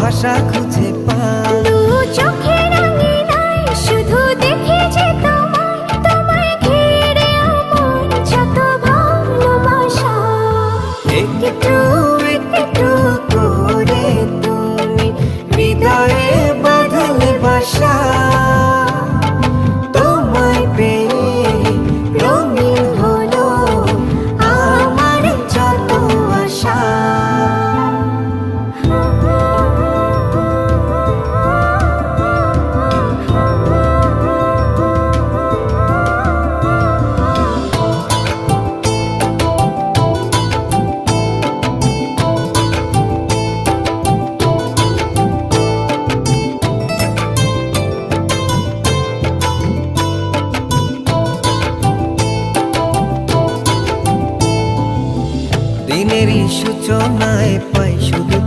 ভাষা খুঁজে পাই। দু চোখের আঙিনায় শুধু দেখি যে তোমায়, তোমায় ঘিরে আমার যত ভালোবাসা। একটু একটু করে তুমি হৃদয়ে বাঁধলে বাসা। তোমায় পেয়ে রঙিন হলো আমার যত আশা। দিনেরই সূচনায় পাই শুধু